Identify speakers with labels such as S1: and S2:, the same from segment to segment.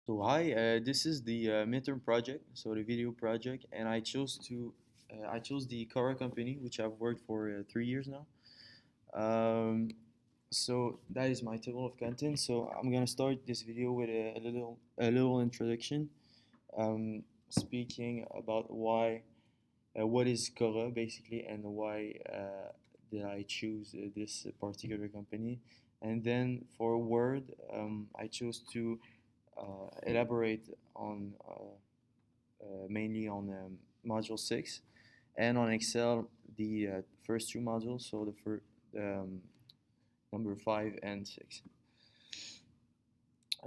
S1: So hi, this is the midterm project, so the video project, and I chose the Cora company, which I've worked for 3 years now. Um, so that is my table of contents. So I'm gonna start this video with a little introduction, speaking about what is Cora basically, and why did I choose this particular company, and then for Word, I chose to elaborate on mainly on module 6 and on Excel the first two modules, so the first number 5 and 6.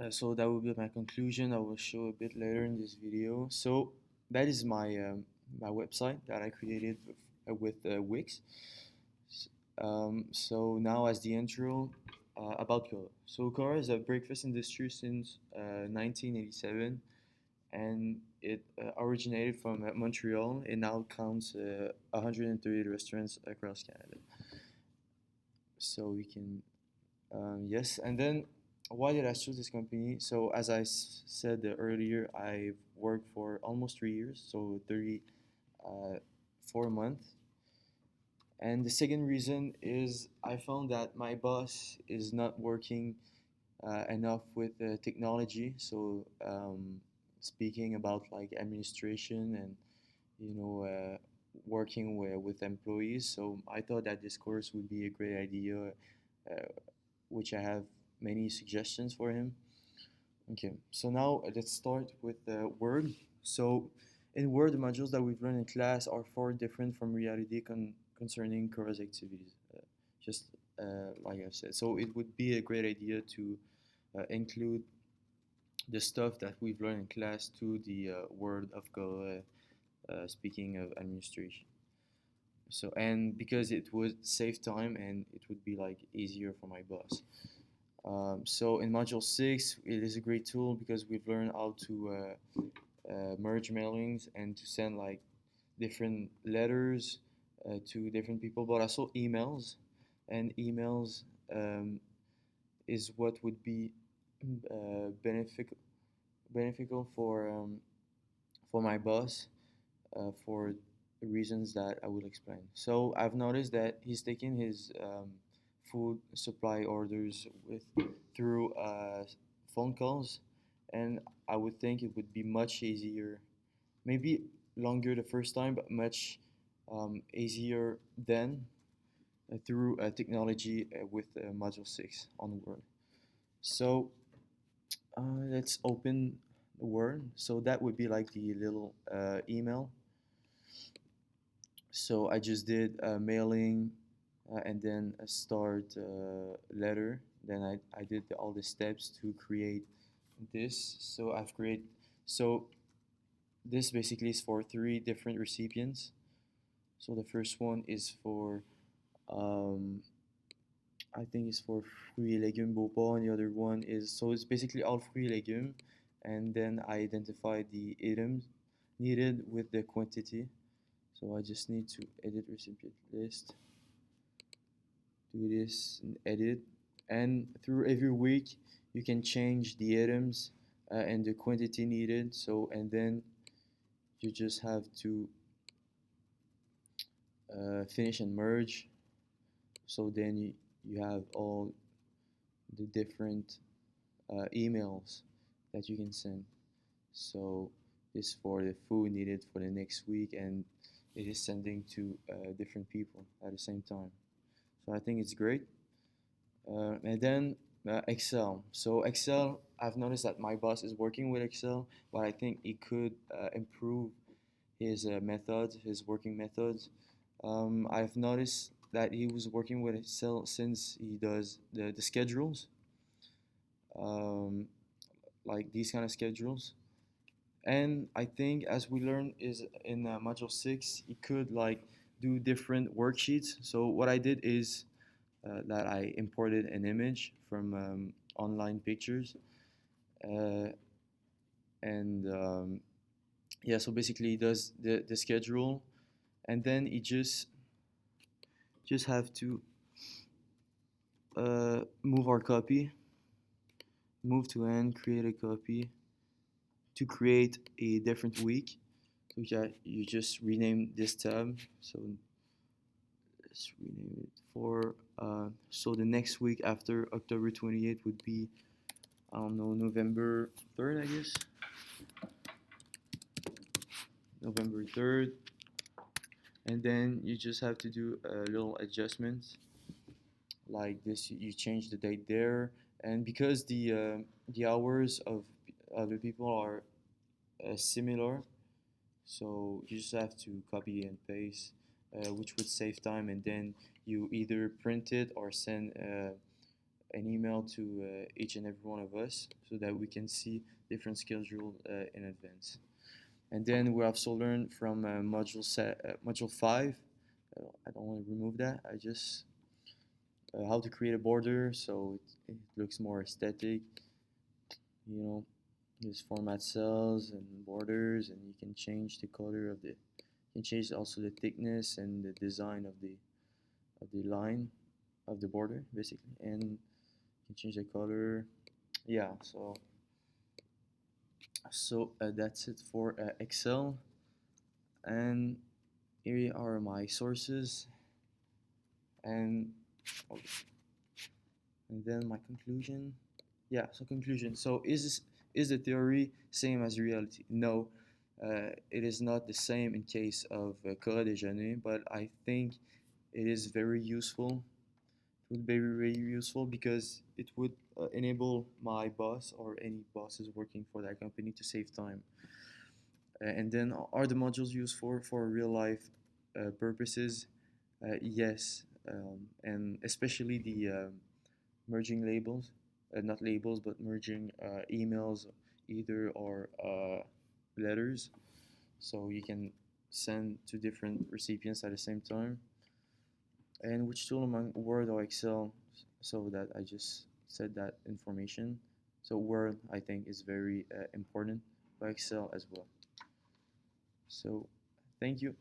S1: So that will be my conclusion. I will show a bit later in this video. So that is my website that I created with Wix. So now as the intro about Cora. So Cora is a breakfast industry since 1987, and it originated from Montreal. It now counts 130 restaurants across Canada. So we can, yes, and then why did I choose this company? So as I said earlier, I worked for almost 3 years, so 34 months. And the second reason is I found that my boss is not working enough with technology. So speaking about like administration and working with employees. So I thought that this course would be a great idea, which I have many suggestions for him. Okay, so now let's start with Word. So in Word, the modules that we've learned in class are far different from reality concerning Cora's activities. Just like I've said, so it would be a great idea to include the stuff that we've learned in class to the Word of Cora. Speaking of administration, so and because it would save time and it would be like easier for my boss. So in module 6, it is a great tool because we've learned how to merge mailings and to send like different letters to different people, but also emails. And emails is what would be beneficial for my boss for reasons that I will explain. So I've noticed that he's taking his food supply orders with through phone calls, and I would think it would be much easier, maybe longer the first time, but much easier then through technology with Module 6 on Word. So let's open the Word. So that would be like the little email. So I just did a mailing and then a start letter. Then I did all the steps to create this. So I've created, so this basically is for three different recipients. So the first one is for, um, I think it's for fruits et légumes Beauport, and the other one is, so it's basically all fruits et légumes. And then I identify the items needed with the quantity. So I just need to edit recipient list, do this and edit. And through every week, you can change the items and the quantity needed. So, and then you just have to finish and merge. So then you have all the different emails that you can send. So this for the food needed for the next week, and it is sending to different people at the same time. So I think it's great. And then Excel. So Excel, I've noticed that my boss is working with Excel, but I think he could improve his methods, his working methods. I've noticed that he was working with Excel since he does the schedules, um, like these kind of schedules. And I think as we learned is in module 6, he could like do different worksheets. So what I did is that I imported an image from online pictures, uh, and yeah, so basically he does the schedule, and then he just have to move our copy, move to end, create a copy, to create a different week. So yeah, you just rename this tab. So let's rename it for so the next week after October 28th would be, I don't know, November 3rd, I guess. November 3rd. And then you just have to do a little adjustments like this. You change the date there, and because the hours of other people are similar, so you just have to copy and paste, which would save time, and then you either print it or send an email to each and every one of us so that we can see different schedule in advance. And then we also learned from module 5. I don't want to remove that. I just how to create a border so it looks more aesthetic. You know, just format cells and borders, and you can change the color of the. You can change also the thickness and the design of the line of the border, basically, and you can change the color. Yeah, so that's it for Excel, and here are my sources, and and then my conclusion. Yeah, so conclusion. So is the theory same as reality? No, it is not the same in case of Corée Déjeuner, but I think it is very useful. It would be very useful because it would enable my boss or any bosses working for that company to save time. And then are the modules used for real life purposes? Yes, and especially the merging labels, not labels, but merging emails either or letters, so you can send to different recipients at the same time. And which tool among Word or Excel? So that I just said that information. So Word, I think, is very important, but Excel as well. So thank you.